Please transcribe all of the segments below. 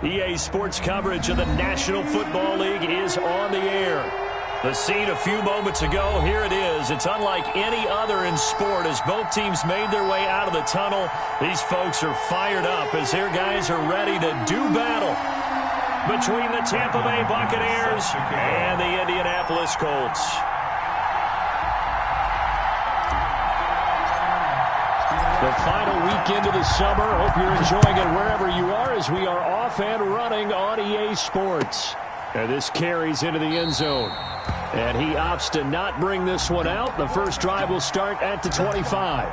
EA Sports coverage of the National Football League is on the air. The scene a few moments ago, here it is. It's unlike any other in sport as both teams made their way out of the tunnel. These folks are fired up as their guys are ready to do battle between the Tampa Bay Buccaneers and the Indianapolis Colts. The final weekend of the summer. Hope you're enjoying it wherever you are as we are off and running on EA Sports. And this carries into the end zone. And he opts to not bring this one out. The first drive will start at the 25.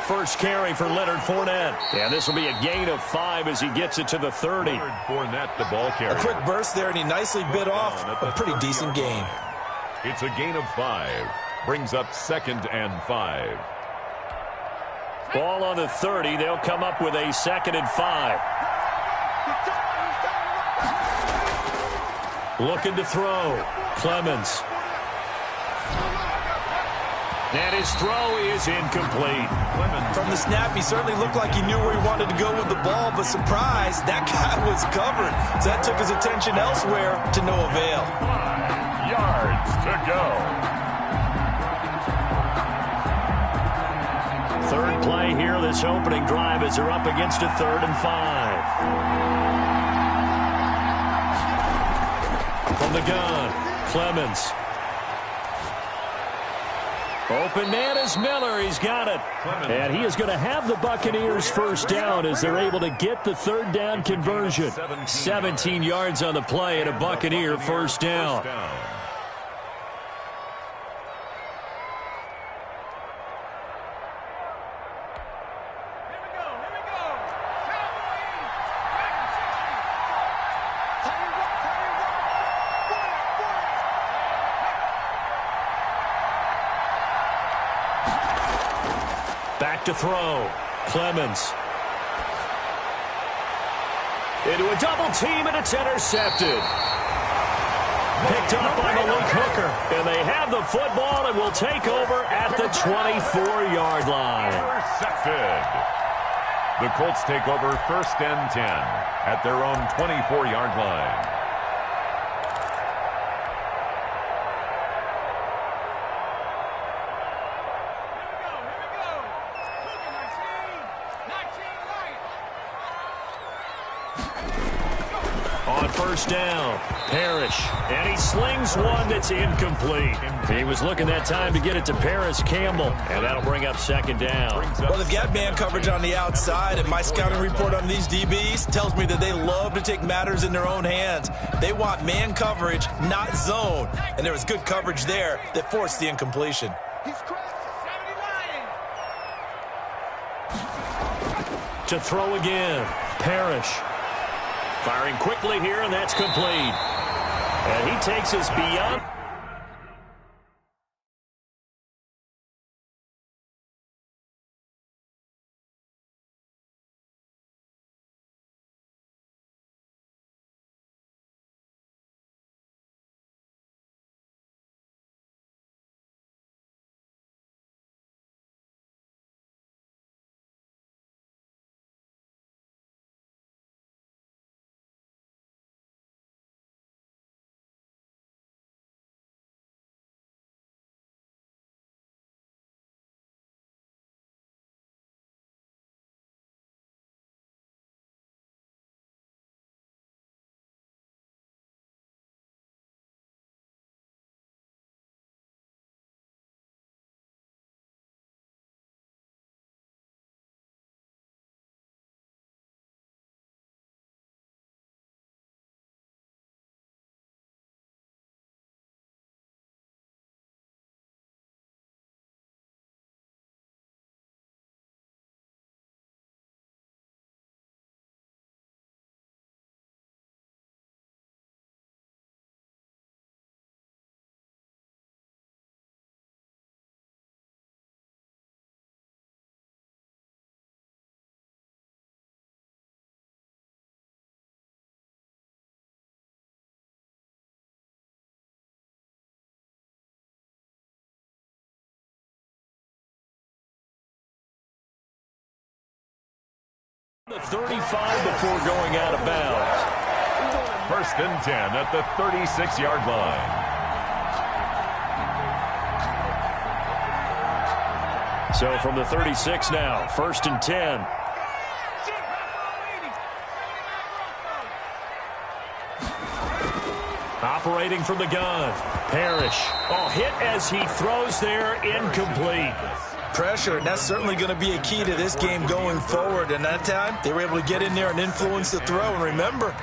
First carry for Leonard Fournette. And this will be a gain of 5 as he gets it to the 30. Leonard Fournette, the ball carrier. A quick burst there, and he nicely bit off a pretty decent gain. It's a gain of 5. Brings up 2nd and 5. Ball on the 30. They'll come up with a 2nd and 5. Looking to throw. Clemens. And his throw is incomplete. From the snap, he certainly looked like he knew where he wanted to go with the ball, but surprise, that guy was covered. So that took his attention elsewhere to no avail. 5 yards to go. Third play here, this opening drive as they're up against a 3rd and 5. From the gun, Clemens. Open man is Miller. He's got it. And he is going to have the Buccaneers first down as they're able to get the 3rd down conversion. 17 yards on the play and a Buccaneer first down. Back to throw. Clemens. Into a double team, and it's intercepted. Picked up by the Luke Hooker. And they have the football and will take over at the 24-yard line. Intercepted. The Colts take over 1st and 10 at their own 24-yard line. First down, Parrish, and he slings one that's incomplete. He was looking that time to get it to Paris Campbell, and that'll bring up 2nd down. Well, they've got man coverage on the outside, and my scouting report on these DBs tells me that they love to take matters in their own hands. They want man coverage, not zone, and there was good coverage there that forced the incompletion. To throw again, Parrish. Firing quickly here, and that's complete. And he takes us beyond. The 35 before going out of bounds. First and 10 at the 36-yard line. So from the 36 now, first and 10. Operating from the gun. Parrish. Oh, hit as he throws there, incomplete. Pressure, and that's certainly going to be a key to this game going forward. And that time, they were able to get in there and influence the throw. And remember,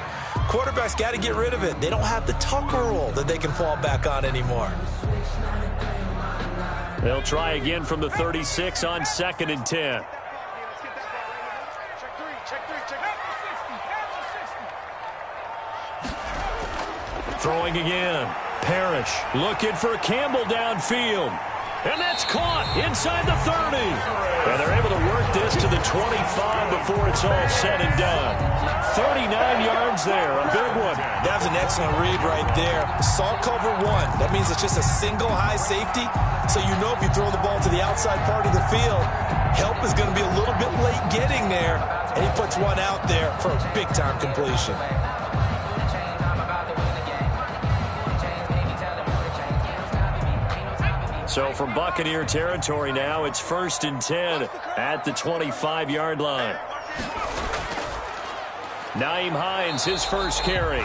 quarterbacks got to get rid of it. They don't have the Tucker rule that they can fall back on anymore. They'll try again from the 36 on second and 10. Throwing again. Parrish looking for Campbell downfield. And that's caught inside the 30. And they're able to work this to the 25 before it's all said and done. 39 yards there, a big one. That was an excellent read right there. Saw cover one. That means it's just a single high safety. So you know if you throw the ball to the outside part of the field, help is going to be a little bit late getting there. And he puts one out there for a big-time completion. So from Buccaneer territory now, it's first and 10 at the 25-yard line. Naeem Hines, his first carry,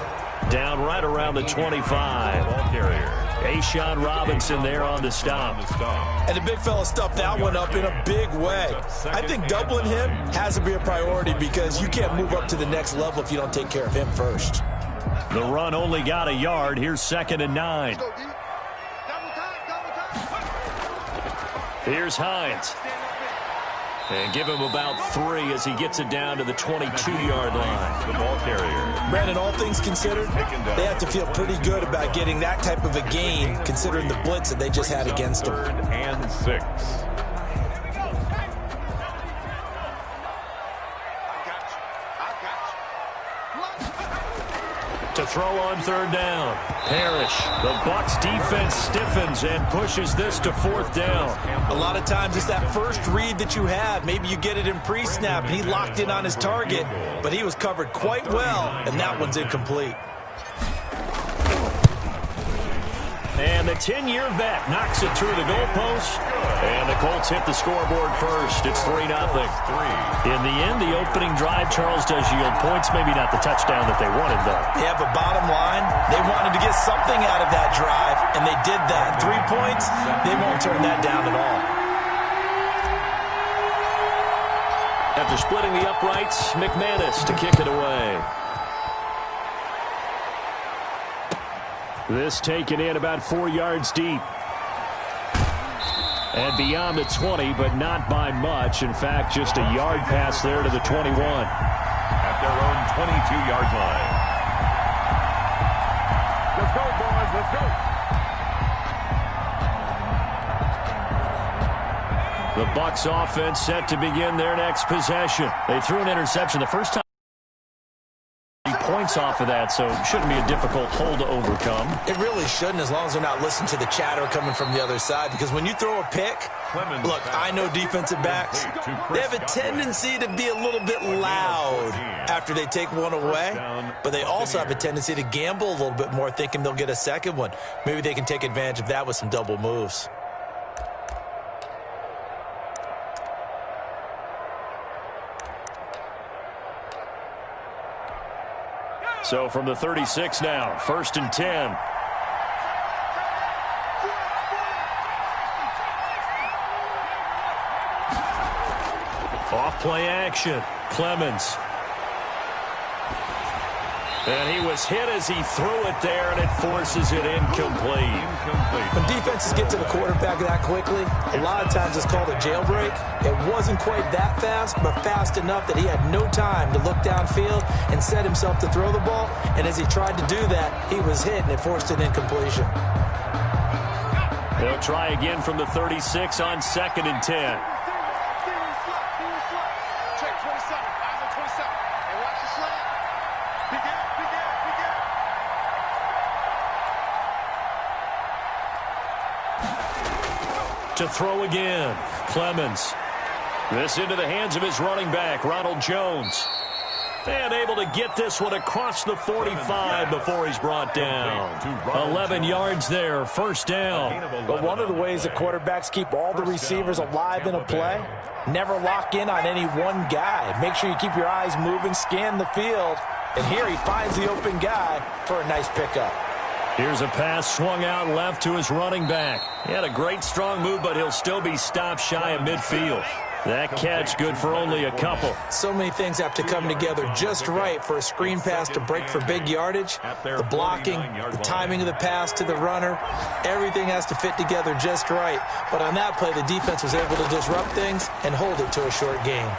down right around the 25. Ball carrier. A'Shawn Robinson there on the stop. And the big fella stuffed that one up in a big way. I think doubling him has to be a priority because you can't move up to the next level if you don't take care of him first. The run only got a yard. Here's second and 9. Here's Hines. And give him about 3 as he gets it down to the 22-yard line. The ball carrier. Brandon, all things considered, they have to feel pretty good about getting that type of a gain considering the blitz that they just had against them. 3rd and 6. To throw on 3rd down. Parrish. The Bucs defense stiffens and pushes this to 4th down. A lot of times it's that first read that you have. Maybe you get it in pre-snap and he locked in on his target, but he was covered quite well, and that one's incomplete. And the 10-year vet knocks it through the goalpost. And the Colts hit the scoreboard first. It's 3-0. In the end, the opening drive, Charles, does yield points. Maybe not the touchdown that they wanted, though. Yeah, but bottom line, they wanted to get something out of that drive, and they did that. 3 points, they won't turn that down at all. After splitting the uprights, McManus to kick it away. This taken in about 4 yards deep. And beyond the 20, but not by much. In fact, just a yard pass there to the 21. At their own 22-yard line. Let's go, boys. Let's go. The Bucs offense set to begin their next possession. They threw an interception the first time. Points off of that, so it shouldn't be a difficult hole to overcome. It really shouldn't, as long as they're not listening to the chatter coming from the other side, because when you throw a pick, look, I know defensive backs, they have a tendency to be a little bit loud after they take one away, but they also have a tendency to gamble a little bit more, thinking they'll get a second one. Maybe they can take advantage of that with some double moves. So from the 36 now, first and 10. Off play action. Clemens. And he was hit as he threw it there, and it forces it incomplete. When defenses get to the quarterback that quickly, a lot of times it's called a jailbreak. It wasn't quite that fast, but fast enough that he had no time to look downfield and set himself to throw the ball. And as he tried to do that, he was hit, and it forced an incompletion. They'll try again from the 36 on second and 10. To throw again, Clemens. This into the hands of his running back, Ronald Jones. And able to get this one across the 45 before he's brought down. 11 yards there, first down. But one of the ways that quarterbacks keep all the receivers alive in a play, never lock in on any one guy. Make sure you keep your eyes moving, scan the field. And here he finds the open guy for a nice pickup. Here's a pass swung out left to his running back. He had a great strong move, but he'll still be stopped shy of midfield. That catch good for only a couple. So many things have to come together just right for a screen pass to break for big yardage. The blocking, the timing of the pass to the runner, everything has to fit together just right. But on that play, the defense was able to disrupt things and hold it to a short gain.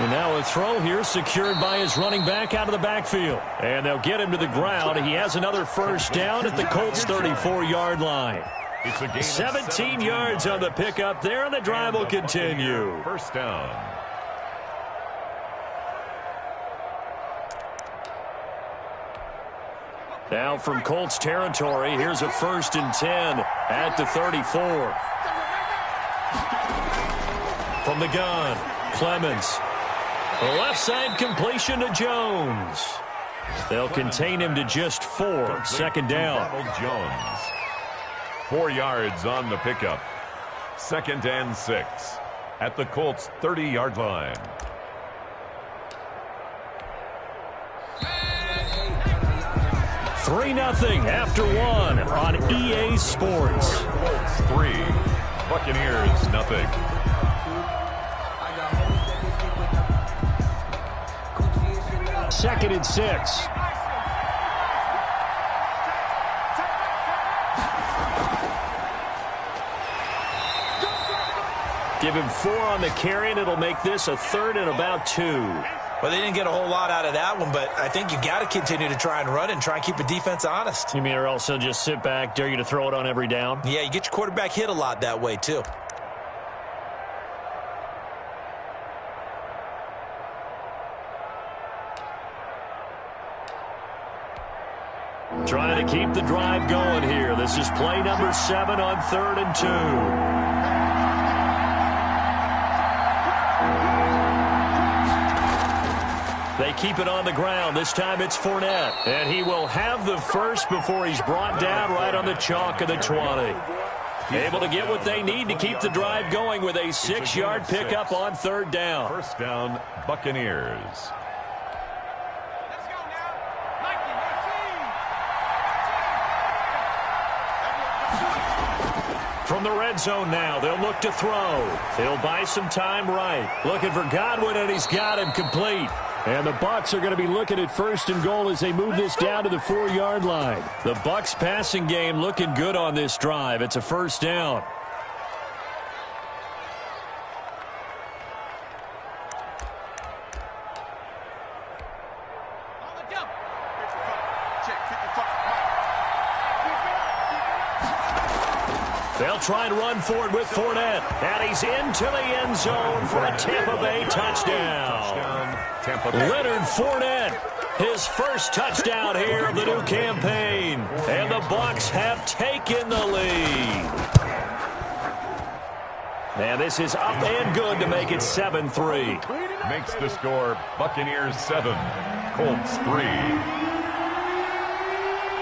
And now a throw here secured by his running back out of the backfield. And they'll get him to the ground. He has another first down at the Colts' 34-yard line. 17 yards on the pickup there, and the drive will continue. First down. Now from Colts territory, here's a 1st and 10 at the 34. From the gun, Clemens. The left side completion to Jones. They'll contain him to just 4. Second down. Jones. 4 yards on the pickup. 2nd and 6 at the Colts' 30-yard line. Three 3-0 after 1 on EA Sports. Colts 3, Buccaneers 0. 2nd and 6. Give him 4 on the carry, and it'll make this a 3rd and about 2. Well, they didn't get a whole lot out of that one, but I think you got to continue to try and run and try and keep the defense honest. You mean or else they'll just sit back, dare you to throw it on every down? Yeah, you get your quarterback hit a lot that way, too. Trying to keep the drive going here. This is play number 7 on 3rd and 2. They keep it on the ground. This time it's Fournette. And he will have the first before he's brought down right on the chalk of the 20. Able to get what they need to keep the drive going with a 6-yard pickup on 3rd down. First down, Buccaneers. From the red zone now, they'll look to throw. They'll buy some time right. Looking for Godwin, and he's got him complete. And the Bucs are going to be looking at 1st and goal as they move this down to the 4-yard line. The Bucs passing game looking good on this drive. It's a 1st down. They'll try and run forward with Fournette. And he's into the end zone for a Tampa Bay touchdown. Leonard Fournette, his first touchdown here of the new campaign. And the Bucs have taken the lead. And this is up and good to make it 7-3. Makes the score Buccaneers 7, Colts 3.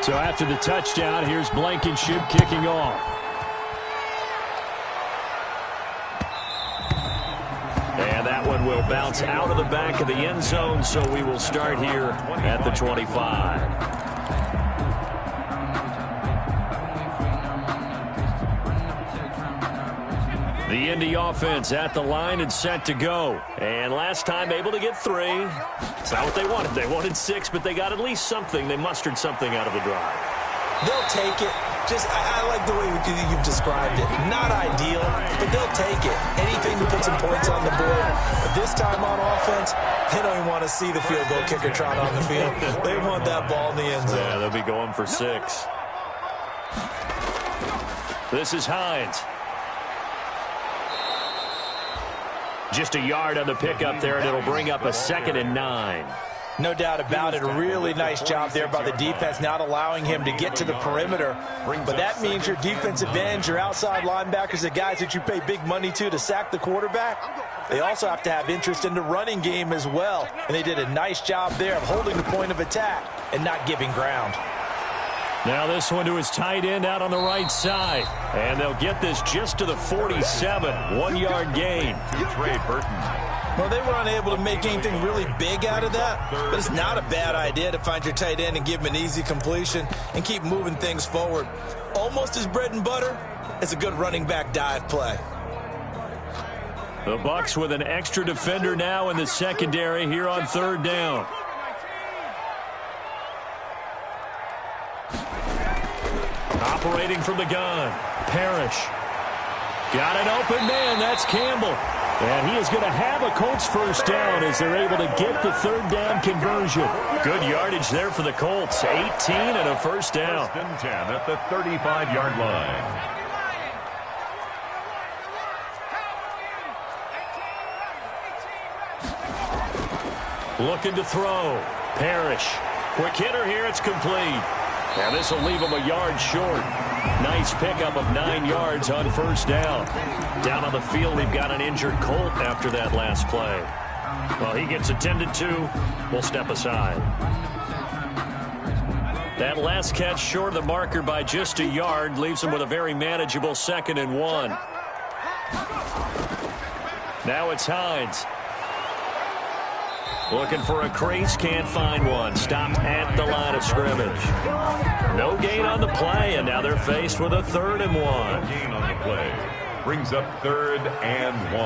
So after the touchdown, here's Blankenship kicking off. And that one will bounce out of the back of the end zone, so we will start here at the 25. The Indy offense at the line and set to go. And last time able to get 3. It's not what they wanted. They wanted 6, but they got at least something. They mustered something out of the drive. They'll take it. I like the way you've described it. Not ideal, but they'll take it. Anything to put some points on the board. But this time on offense, they don't even want to see the field goal kicker trot on the field. They want that ball in the end zone. Yeah, they'll be going for 6. This is Hines. Just a yard on the pickup there, and it'll bring up a 2nd and 9. No doubt about it. A really nice job there by the defense, not allowing him to get to the perimeter. But that means your defensive ends, your outside linebackers, the guys that you pay big money to sack the quarterback, they also have to have interest in the running game as well. And they did a nice job there of holding the point of attack and not giving ground. Now this one to his tight end out on the right side. And they'll get this just to the 47. 1-yard gain. Trey Burton. Well, they were unable to make anything really big out of that, but it's not a bad idea to find your tight end and give him an easy completion and keep moving things forward. Almost his bread and butter. It's a good running back dive play. The Bucs with an extra defender now in the secondary here on 3rd down. Operating from the gun, Parrish. Got an open man, that's Campbell. And he is going to have a Colts first down as they're able to get the 3rd down conversion. Good yardage there for the Colts. 18 and a first down. 1st and 10 at the 35-yard line. Looking to throw. Parrish. Quick hitter here. It's complete. And this will leave him a yard short. Nice pickup of 9 yards on first down. Down on the field, we've got an injured Colt after that last play. Well, he gets attended to. We'll step aside. That last catch short of the marker by just a yard leaves him with a very manageable 2nd and 1. Now it's Hines. Looking for a crease, can't find one. Stopped at the line of scrimmage. No gain on the play, and now they're faced with a 3rd and 1. No gain on the play. Brings up 3rd and 1.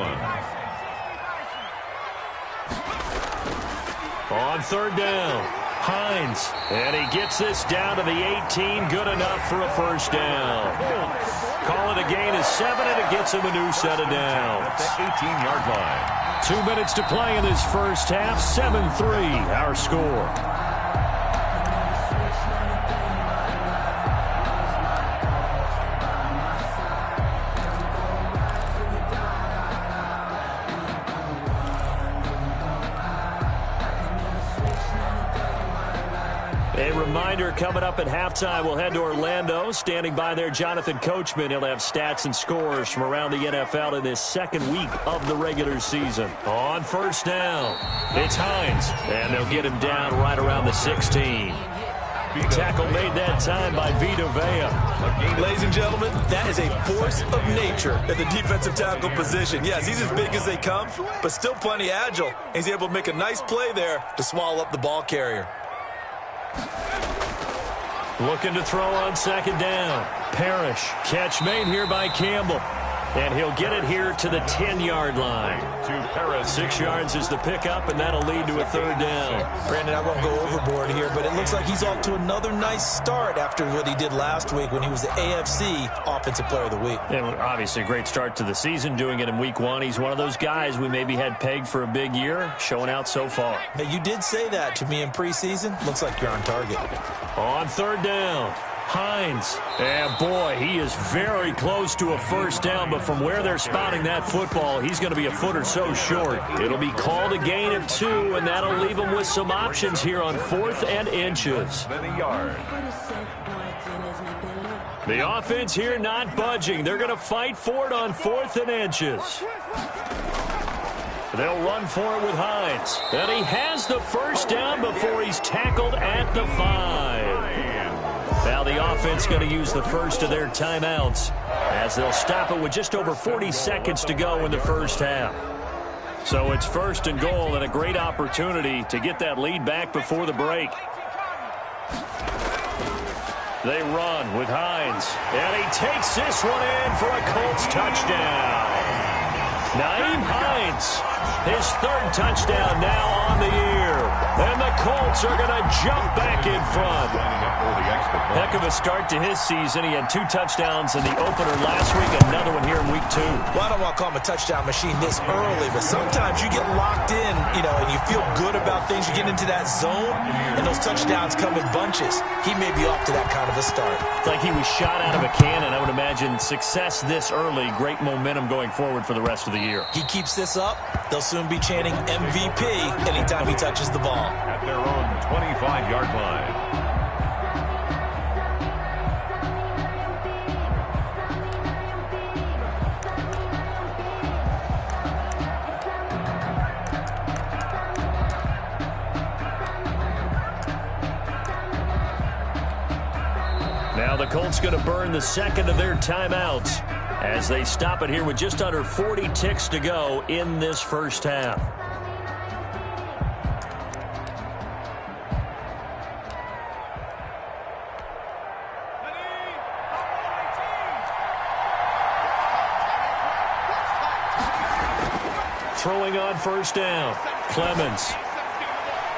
On 3rd down, Hines. And he gets this down to the 18. Good enough for a first down. Call it a gain of 7, and it gets him a new set of downs. At the 18-yard line. 2 minutes to play in this first half. 7-3, our score. A reminder, coming up at halftime, we'll head to Orlando. Standing by there, Jonathan Coachman. He'll have stats and scores from around the NFL in this 2nd week of the regular season. On first down, it's Hines, and they'll get him down right around the 16. Tackle made that time by Vita Vea. Ladies and gentlemen, that is a force of nature at the defensive tackle position. Yes, he's as big as they come, but still plenty agile. He's able to make a nice play there to swallow up the ball carrier. Looking to throw on 2nd down. Parrish. Catch made here by Campbell. And he'll get it here to the 10-yard line. 6 yards is the pickup, and that'll lead to a 3rd down. Brandon, I won't go overboard here, but it looks like he's off to another nice start after what he did last week when he was the AFC Offensive Player of the Week. And obviously a great start to the season, doing it in week 1. He's one of those guys we maybe had pegged for a big year, showing out so far. Now, you did say that to me in preseason. Looks like you're on target. On 3rd down, Hines. And boy, he is very close to a first down, but from where they're spotting that football, he's going to be a foot or so short. It'll be called a gain of 2, and that'll leave him with some options here on 4th and inches. The offense here not budging. They're going to fight for it on 4th and inches. They'll run for it with Hines. And he has the first down before he's tackled at the 5. Now the offense going to use the first of their timeouts as they'll stop it with just over 40 seconds to go in the first half. So it's 1st and goal, and a great opportunity to get that lead back before the break. They run with Hines, and he takes this one in for a Colts touchdown. Nyheim Hines, his 3rd touchdown now on the year. And the Colts are going to jump back in front. Heck of a start to his season. He had 2 touchdowns in the opener last week, another one here in week 2. Well, I don't want to call him a touchdown machine this early, but sometimes you get locked in, and you feel good about things. You get into that zone, and those touchdowns come in bunches. He may be off to that kind of a start. It's like he was shot out of a cannon. I would imagine success this early, great momentum going forward for the rest of the year. year. He keeps this up, they'll soon be chanting MVP anytime he touches the ball. At their own 25-yard line. Now the Colts going to burn the second of their timeouts as they stop it here with just under 40 ticks to go in this first half. Throwing on first down. Clemens.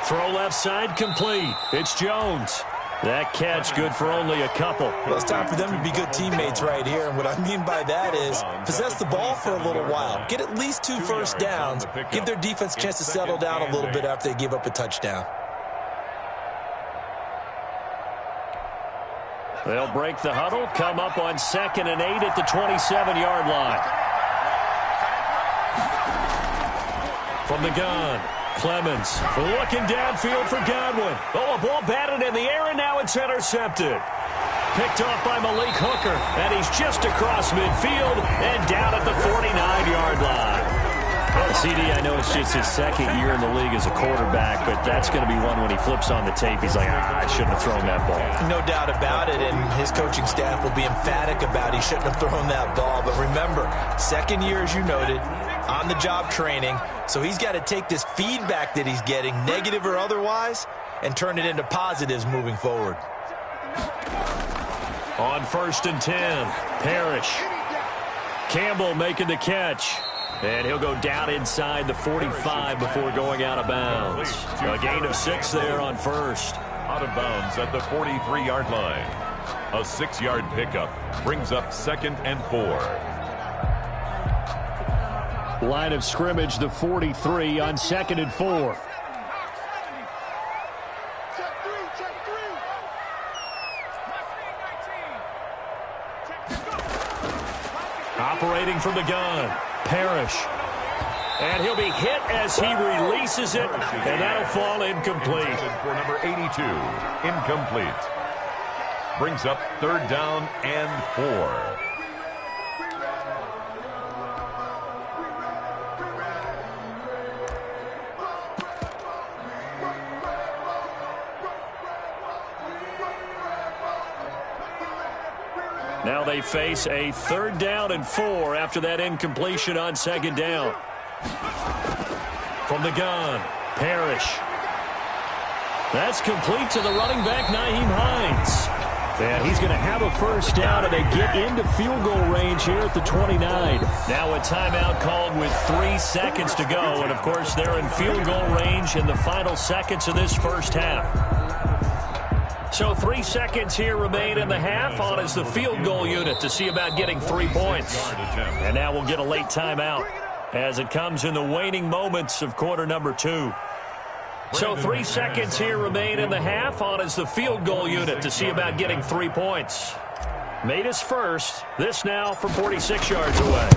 Throw left side complete. It's Jones. That catch good for only a couple. Well, it's time for them to be good teammates right here. And what I mean by that is possess the ball for a little while. Get at least 2 first downs. Give their defense a chance to settle down a little bit after they give up a touchdown. They'll break the huddle, come up on 2nd and 8 at the 27-yard line. From the gun. Clemens looking downfield for Godwin. Oh, a ball batted in the air, and now it's intercepted. Picked off by Malik Hooker, and he's just across midfield and down at the 49-yard line. Well, CD, I know it's just his second year in the league as a quarterback, but that's going to be one when he flips on the tape. He's like, I shouldn't have thrown that ball. No doubt about it, and his coaching staff will be emphatic about he shouldn't have thrown that ball. But remember, second year, as you noted, on-the-job training, so he's got to take this feedback that he's getting, negative or otherwise, and turn it into positives moving forward. On 1st and 10, Parrish. Campbell making the catch. And he'll go down inside the 45 before going out of bounds. A gain of 6 there on first. Out of bounds at the 43-yard line. A 6-yard pickup brings up 2nd and 4. Line of scrimmage, the 43 on 2nd and 4. Operating from the gun, Parrish. And he'll be hit as he releases it, and that'll fall incomplete. For number 82, incomplete. Brings up 3rd down and 4. Now they face a 3rd down and 4 after that incompletion on 2nd down. From the gun, Parrish. That's complete to the running back, Nyheim Hines. And he's going to have a first down, and they get into field goal range here at the 29. Now a timeout called with 3 seconds to go. And, of course, they're in field goal range in the final seconds of this first half. So 3 seconds here remain in the half. On is the field goal unit to see about getting 3 points. And now we'll get a late timeout as it comes in the waning moments of quarter number 2. So 3 seconds here remain in the half. On is the field goal unit to see about getting 3 points. Made his first. This now from 46 yards away.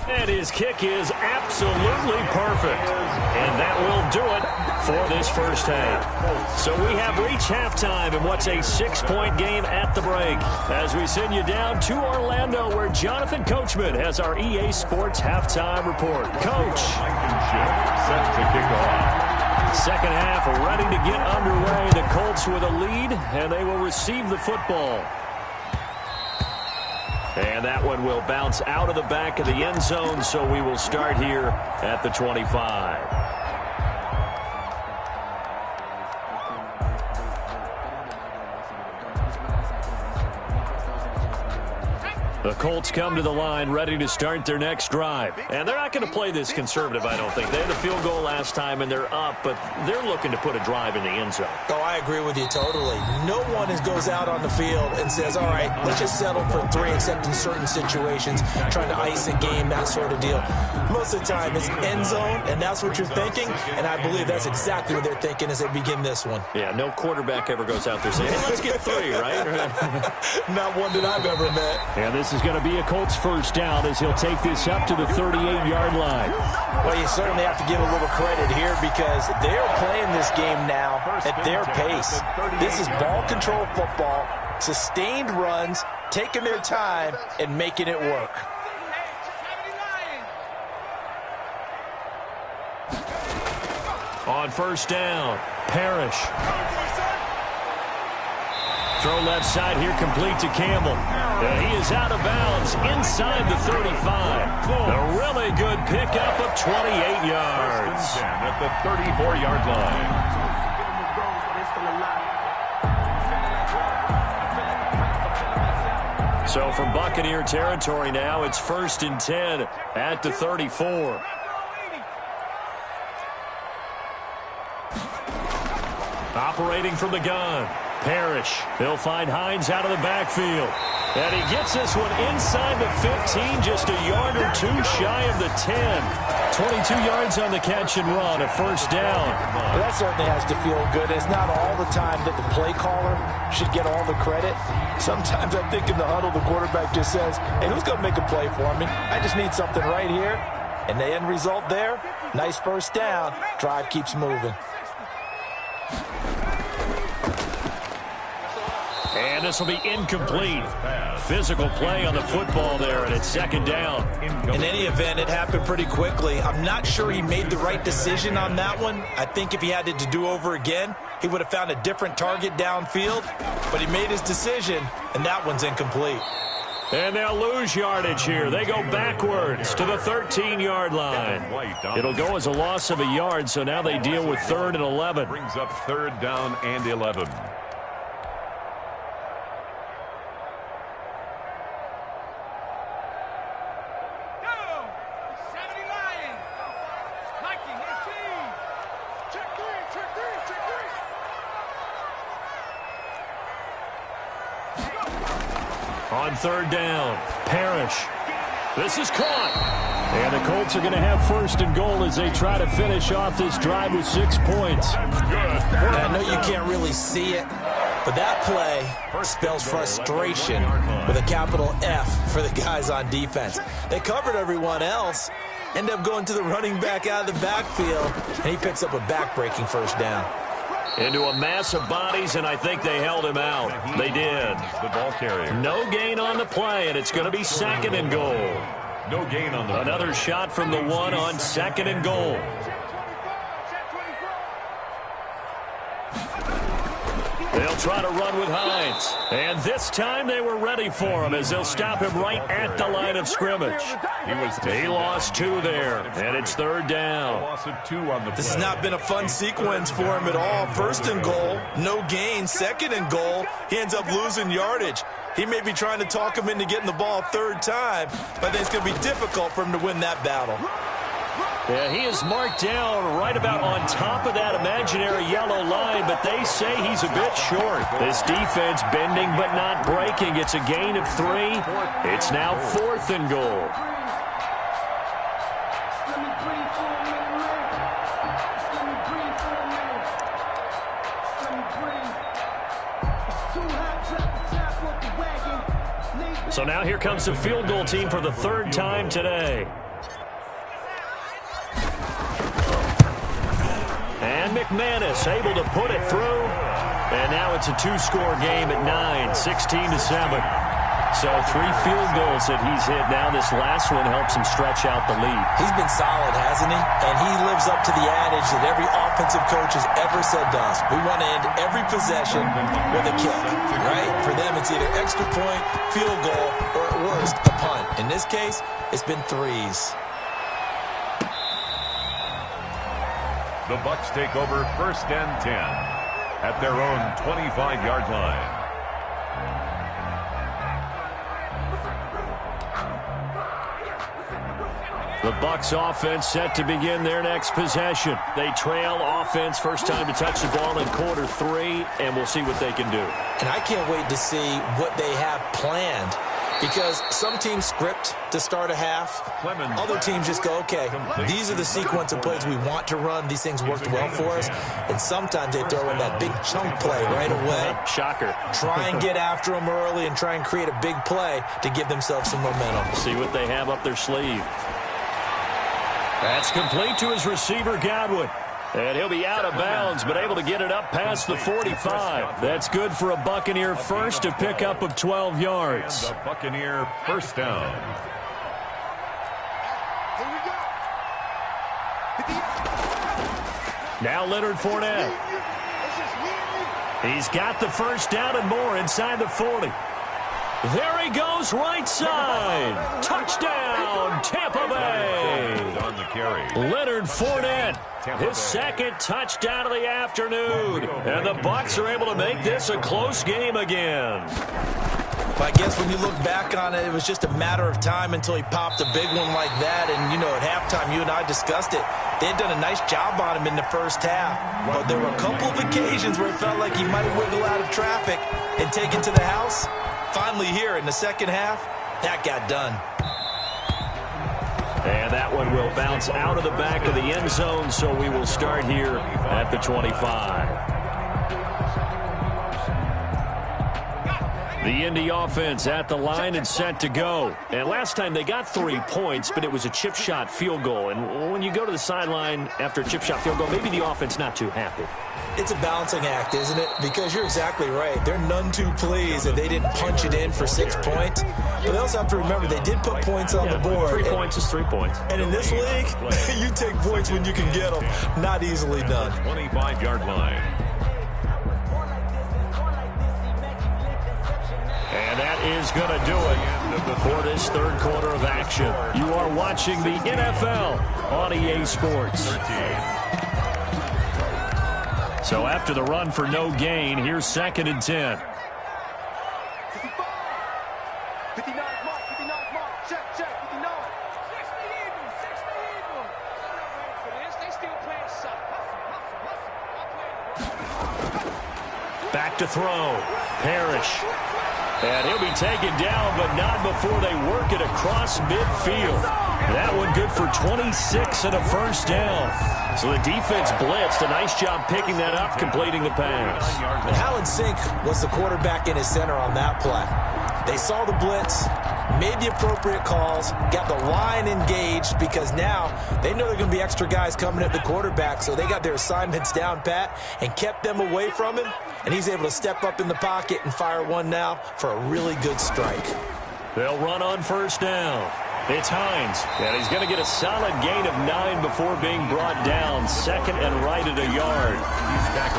And his kick is absolutely perfect. And that will do it for this first half. So we have reached halftime in what's a 6-point game at the break. As we send you down to Orlando, where Jonathan Coachman has our EA Sports halftime report. Coach. Set to kick off. Second half ready to get underway. The Colts with a lead, and they will receive the football. And that one will bounce out of the back of the end zone, so we will start here at the 25. The Colts come to the line ready to start their next drive. And they're not going to play this conservative, I don't think. They had the field goal last time, and they're up, but they're looking to put a drive in the end zone. Oh, I agree with you totally. No one goes out on the field and says, all right, let's just settle for 3, except in certain situations, trying to ice a game, that sort of deal. Most of the time, it's end zone, and that's what you're thinking, and I believe that's exactly what they're thinking as they begin this one. Yeah, no quarterback ever goes out there saying, hey, let's get 3, right? Not one that I've ever met. And this is going to be a Colts first down as he'll take this up to the 38-yard line. Well, you certainly have to give a little credit here because they're playing this game now at their pace. This is ball control football, sustained runs, taking their time, and making it work. On first down, Parrish. Throw left side here, complete to Campbell. He is out of bounds inside the 35. A really good pickup of 28 yards. At the 34-yard line. So from Buccaneer territory now, it's 1st and 10 at the 34. Operating from the gun, Parrish. He'll find Hines out of the backfield. And he gets this one inside the 15, just a yard or two shy of the 10. 22 yards on the catch and run, a first down. Well, that certainly has to feel good. It's not all the time that the play caller should get all the credit. Sometimes I think in the huddle, the quarterback just says, hey, who's going to make a play for me? I just need something right here. And the end result there, nice first down. Drive keeps moving. And this will be incomplete. Physical play on the football there, and it's second down. In any event, it happened pretty quickly. I'm not sure he made the right decision on that one. I think if he had it to do over again, he would have found a different target downfield. But he made his decision, and that one's incomplete. And they'll lose yardage here. They go backwards to the 13-yard line. It'll go as a loss of a yard, so now they deal with 3rd and 11. Brings up 3rd down and 11. On 3rd down, Parrish. This is caught. And the Colts are going to have 1st and goal as they try to finish off this drive with 6 points. I know you can't really see it, but that play spells frustration with a capital F for the guys on defense. They covered everyone else, end up going to the running back out of the backfield, and he picks up a back-breaking first down. Into a mass of bodies, and I think they held him out. They did. The ball carrier. No gain on the play, and it's going to be 2nd and goal. No gain on the Another play. shot from the 1 on 2nd and goal. They'll try to run with Hines. And this time they were ready for him as they'll stop him right at the line of scrimmage. He lost 2 there, and it's 3rd down. Loss of 2 on the play. This has not been a fun sequence for him at all. 1st and goal, no gain. 2nd and goal, he ends up losing yardage. He may be trying to talk him into getting the ball 3rd time, but I think it's going to be difficult for him to win that battle. Yeah, he is marked down right about on top of that imaginary yellow line, but they say he's a bit short. This defense bending but not breaking. It's a gain of 3. It's now 4th and goal. So now here comes the field goal team for the 3rd time today. And McManus able to put it through. And now it's a 2-score game at 9, 16-7. So 3 field goals that he's hit. Now this last one helps him stretch out the lead. He's been solid, hasn't he? And he lives up to the adage that every offensive coach has ever said to us. We want to end every possession with a kick, right? For them, it's either extra point, field goal, or at worst, a punt. In this case, it's been 3s. The Bucs take over 1st and 10 at their own 25-yard line. The Bucs offense set to begin their next possession. They trail offense, first time to touch the ball in quarter 3, and we'll see what they can do. And I can't wait to see what they have planned Because some teams script to start a half. Other teams just go, okay, these are the sequence of plays we want to run. These things worked well for us. And sometimes they throw in that big chunk play right away. Shocker. Try and get after them early and try and create a big play to give themselves some momentum. See what they have up their sleeve. That's complete to his receiver, Godwin. And he'll be out of bounds, but able to get it up past the 45. That's good for a Buccaneer first, a pickup of 12 yards. And the Buccaneer first down. Now Leonard Fournette. He's got the first down and more inside the 40. There he goes, right side. Touchdown, Tampa Bay. On the carry. Leonard Fournette, his second touchdown of the afternoon. And the Bucs are able to make this a close game again. I guess when you look back on it, it was just a matter of time until he popped a big one like that. And, you know, at halftime, you and I discussed it. They had done a nice job on him in the first half. But there were a couple of occasions where it felt like he might wiggle out of traffic and take it to the house. Finally here in the second half, that got done. And that one will bounce out of the back of the end zone, so we will start here at the 25. The Indy offense at the line and set to go. And last time they got 3 points, but it was a chip shot field goal. And when you go to the sideline after a chip shot field goal, maybe the offense not too happy. It's a balancing act, isn't it? Because you're exactly right. They're none too pleased that they didn't punch it in for 6 points. But they also have to remember they did put points on the board. 3 points is 3 points. And in this league, you take points when you can get them. Not easily done. 25-yard line. And that is going to do it for this third quarter of action. You are watching the NFL on EA Sports. So after the run for no gain, here's 2nd and 10. Back to throw. Parrish. And he'll be taken down, but not before they work it across midfield. That one good for 26 and a first down. So the defense blitzed. A nice job picking that up, completing the pass. And Alan Sink was the quarterback in his center on that play. They saw the blitz, made the appropriate calls, got the line engaged because now they know there are going to be extra guys coming at the quarterback, so they got their assignments down pat and kept them away from him, and he's able to step up in the pocket and fire one now for a really good strike. They'll run on first down. It's Hines, and he's going to get a solid gain of 9 before being brought down. 2nd and right at a yard.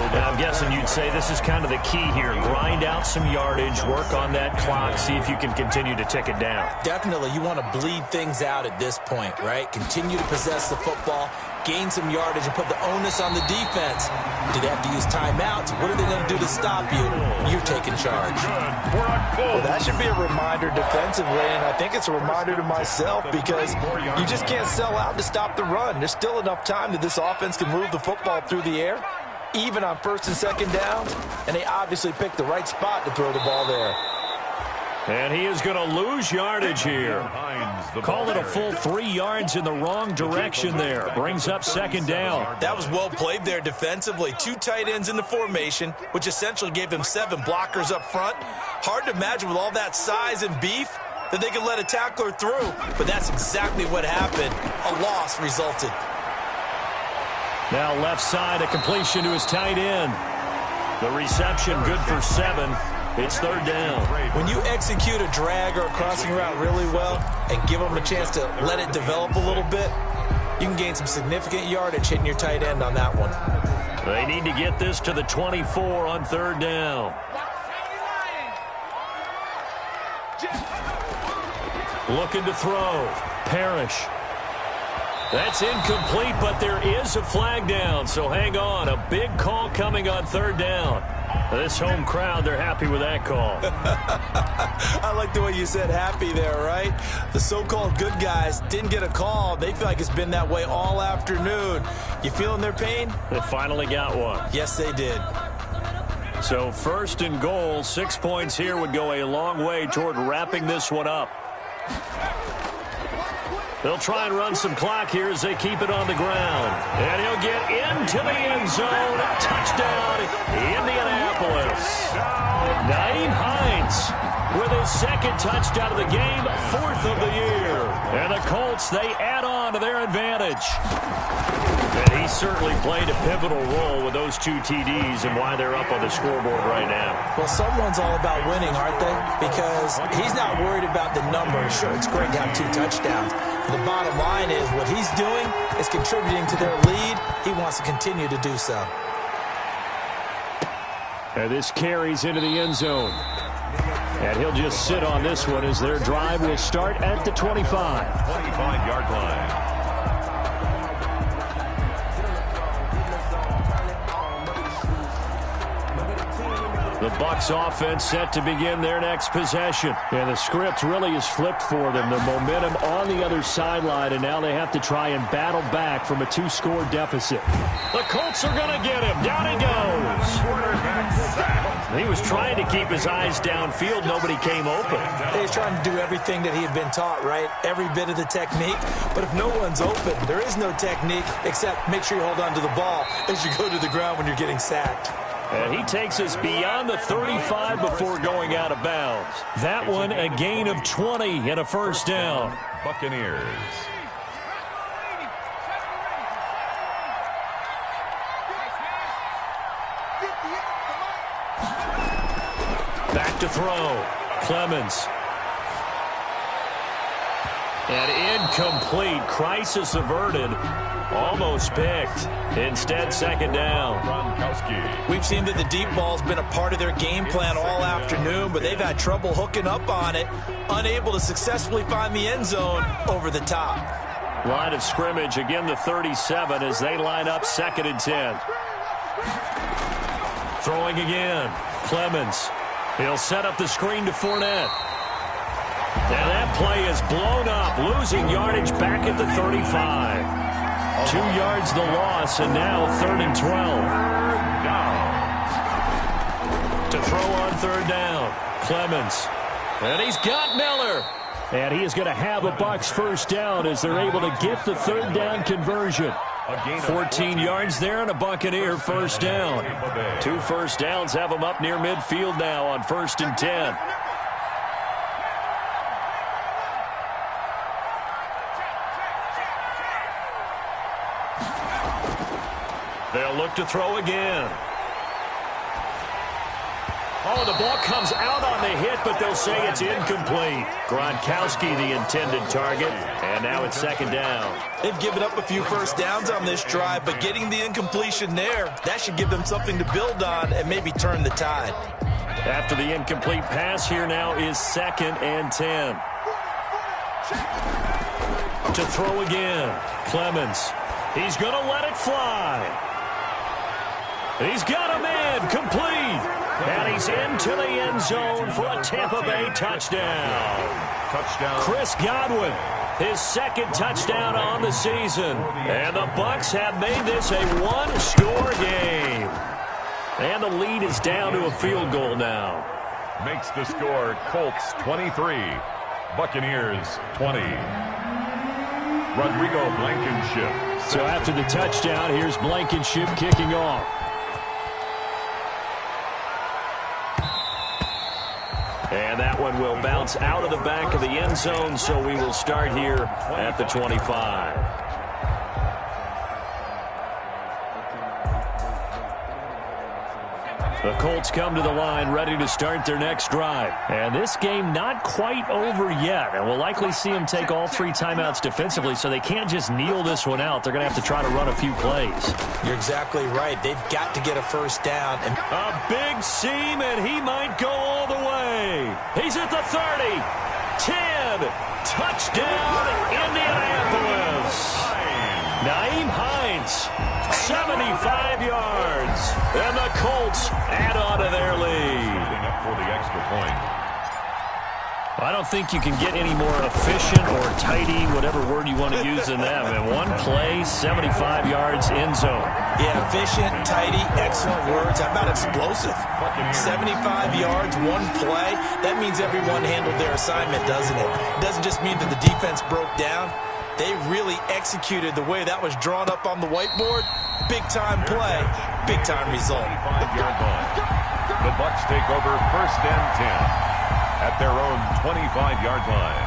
And I'm guessing you'd say this is kind of the key here. Grind out some yardage, work on that clock, see if you can continue to tick it down. Definitely, you want to bleed things out at this point, right? Continue to possess the football, gain some yardage, and put the onus on the defense. Do they have to use timeouts? What are they going to do to stop you? You're taking charge. Well, that should be a reminder defensively, and I think it's a reminder to myself because you just can't sell out to stop the run. There's still enough time that this offense can move the football through the air, even on 1st and 2nd downs, and they obviously picked the right spot to throw the ball there. And he is going to lose yardage here. Call it a full 3 yards in the wrong direction there. Brings up 2nd down. That was well played there defensively. 2 tight ends in the formation, which essentially gave them 7 blockers up front. Hard to imagine with all that size and beef that they could let a tackler through. But that's exactly what happened. A loss resulted. Now left side, a completion to his tight end. The reception good for 7. It's 3rd down. When you execute a drag or a crossing route really well and give them a chance to let it develop a little bit, you can gain some significant yardage hitting your tight end on that one. They need to get this to the 24 on 3rd down. Looking to throw. Parrish. That's incomplete, but there is a flag down, so hang on. A big call coming on 3rd down. This home crowd, they're happy with that call. I like the way you said happy there, right? The so-called good guys didn't get a call. They feel like it's been that way all afternoon. You feeling their pain? They finally got one. Yes, they did. So first and goal, 6 points here would go a long way toward wrapping this one up. They'll try and run some clock here as they keep it on the ground. And he'll get into the end zone. Touchdown, Indianapolis. Nyheim Hines with his second touchdown of the game, 4th of the year. And the Colts, they add on to their advantage. And he certainly played a pivotal role with those 2 TDs and why they're up on the scoreboard right now. Well, someone's all about winning, aren't they? Because he's not worried about the numbers. Sure, it's great to have 2 touchdowns. But the bottom line is what he's doing is contributing to their lead. He wants to continue to do so. And this carries into the end zone. And he'll just sit on this one as their drive will start at the 25. 25-yard line. The Bucs offense set to begin their next possession. And the script really is flipped for them. The momentum on the other sideline, and now they have to try and battle back from a 2-score deficit. The Colts are going to get him. Down he goes. He was trying to keep his eyes downfield. Nobody came open. He's trying to do everything that he had been taught, right? Every bit of the technique. But if no one's open, there is no technique except make sure you hold on to the ball as you go to the ground when you're getting sacked. And he takes us beyond the 35 before going out of bounds. That one, a gain of 20 and a first down. Buccaneers. Back to throw. Clemens. And incomplete. Crisis averted. Almost picked. Instead, second down. We've seen that the deep ball's been a part of their game plan all afternoon, but they've had trouble hooking up on it, unable to successfully find the end zone over the top. Line of scrimmage, again the 37 as they line up 2nd and 10. Throwing again. Clemens. He'll set up the screen to Fournette. And that play is blown up, losing yardage back at the 35. 2 yards the loss, and now 3rd and 12. To throw on 3rd down. Clemens. And he's got Miller. And he is going to have a Bucs first down as they're able to get the 3rd down conversion. 14 yards there and a Buccaneer first down. 2 first downs have them up near midfield now on 1st and 10. They'll look to throw again. Oh, the ball comes out on the hit, but they'll say it's incomplete. Gronkowski, the intended target, and now it's 2nd down. They've given up a few first downs on this drive, but getting the incompletion there, that should give them something to build on and maybe turn the tide. After the incomplete pass, here now is 2nd and 10. To throw again. Clemens. He's going to let it fly. He's got a man complete. And he's into the end zone for a Tampa Bay touchdown. Chris Godwin, his 2nd touchdown on the season. And the Bucs have made this a 1-score game. And the lead is down to a field goal now. Makes the score Colts 23, Buccaneers 20. Rodrigo Blankenship. So after the touchdown, here's Blankenship kicking off. And that one will bounce out of the back of the end zone, so we will start here at the 25. The Colts come to the line ready to start their next drive. And this game not quite over yet. And we'll likely see them take all 3 timeouts defensively, so they can't just kneel this one out. They're going to have to try to run a few plays. You're exactly right. They've got to get a first down. And a big seam, and he might go all the way. He's at the 30. 10. Touchdown, Indianapolis. Nyheim Hines. 75 yards. And the Colts add on to their lead. Up for the extra point. I don't think you can get any more efficient or tidy, whatever word you want to use in that. And one play, 75 yards in zone. Yeah, efficient, tidy, excellent words. How about explosive? 75 yards, one play. That means everyone handled their assignment, doesn't it? It doesn't just mean that the defense broke down. They really executed the way that was drawn up on the whiteboard. Big-time play, big-time result. 5-yard line. The Bucs take over 1st and 10. At their own 25-yard line.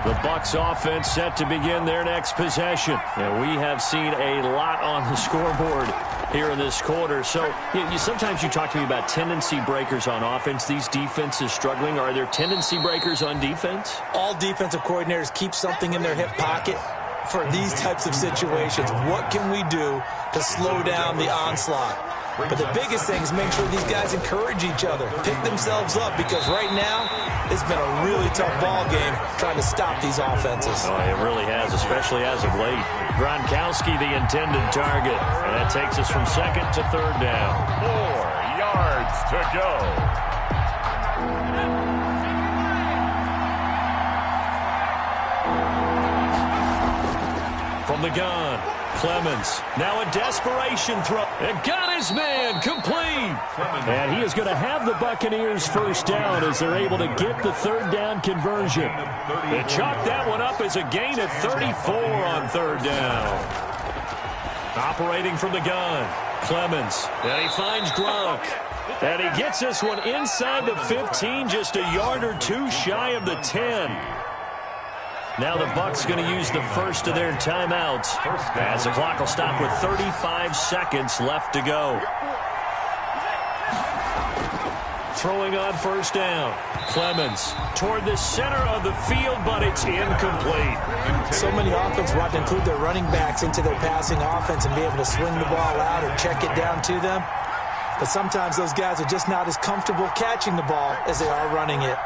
The Bucs offense set to begin their next possession. And we have seen a lot on the scoreboard here in this quarter. So sometimes you talk to me about tendency breakers on offense. These defenses struggling. Are there tendency breakers on defense? All defensive coordinators keep something in their hip pocket for these types of situations. What can we do to slow down the onslaught? But the biggest thing is make sure these guys encourage each other, pick themselves up, because right now it's been a really tough ball game trying to stop these offenses. Oh, it really has, especially as of late. Gronkowski, the intended target. And that takes us from 2nd to 3rd down. 4 yards to go. From the gun, Clemens. Now a desperation throw. And got his man complete. And he is going to have the Buccaneers first down as they're able to get the 3rd down conversion. They chalk that one up as a gain of 34 on 3rd down. Operating from the gun, Clemens. And he finds Gronk. And he gets this one inside the 15, just a yard or two shy of the 10. Now the Bucs going to use the first of their timeouts as the clock will stop with 35 seconds left to go. Throwing on 1st down. Clemens toward the center of the field, but it's incomplete. So many offenses want to include their running backs into their passing offense and be able to swing the ball out or check it down to them. But sometimes those guys are just not as comfortable catching the ball as they are running it.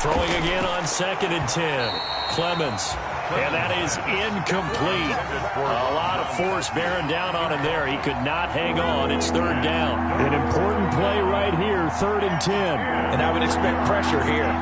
Throwing again on 2nd and 10. Clemens. And that is incomplete. A lot of force bearing down on him there. He could not hang on. It's 3rd down. An important play right here, 3rd and 10. And I would expect pressure here.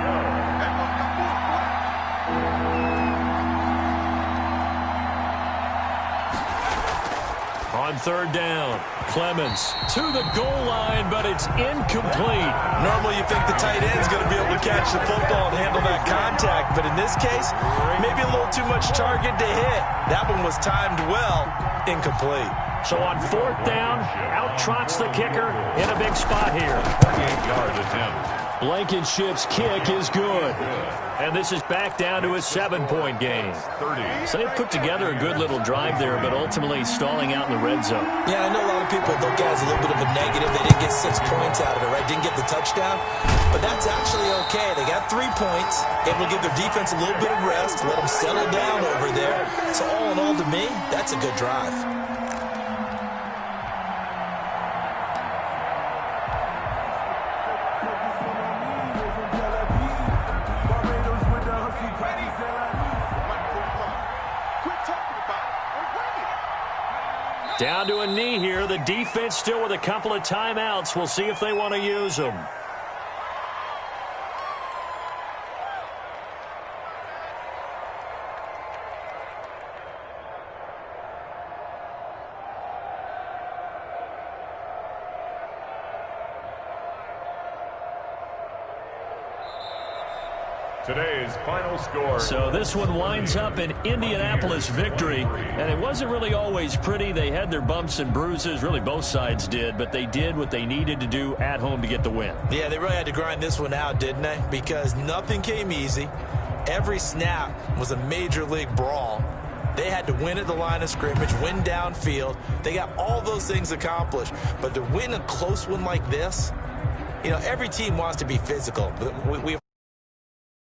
On 3rd down, Clemens to the goal line, but it's incomplete. Normally you think the tight end's going to be able to catch the football and handle that contact, but in this case, maybe a little too much target to hit. That one was timed well, incomplete. So on 4th down, out trots the kicker in a big spot here. 48-yard attempt. Blankenship's kick is good. And this is back down to a 7-point game. 30. So they put together a good little drive there, but ultimately stalling out in the red zone. Yeah, I know a lot of people look at it as a little bit of a negative. They didn't get 6 points out of it, right? Didn't get the touchdown. But that's actually okay. They got 3 points, able to give their defense a little bit of rest, let them settle down over there. So all in all, to me, that's a good drive. Down to a knee here. The defense still with a couple of timeouts. We'll see if they want to use them. Today's final score. So this one winds up an Indianapolis victory, and it wasn't really always pretty. They had their bumps and bruises, really both sides did, but they did what they needed to do at home to get the win. Yeah, they really had to grind this one out, didn't they? Because nothing came easy. Every snap was a major league brawl. They had to win at the line of scrimmage, win downfield. They got all those things accomplished, but to win a close one like this, you know, every team wants to be physical, but we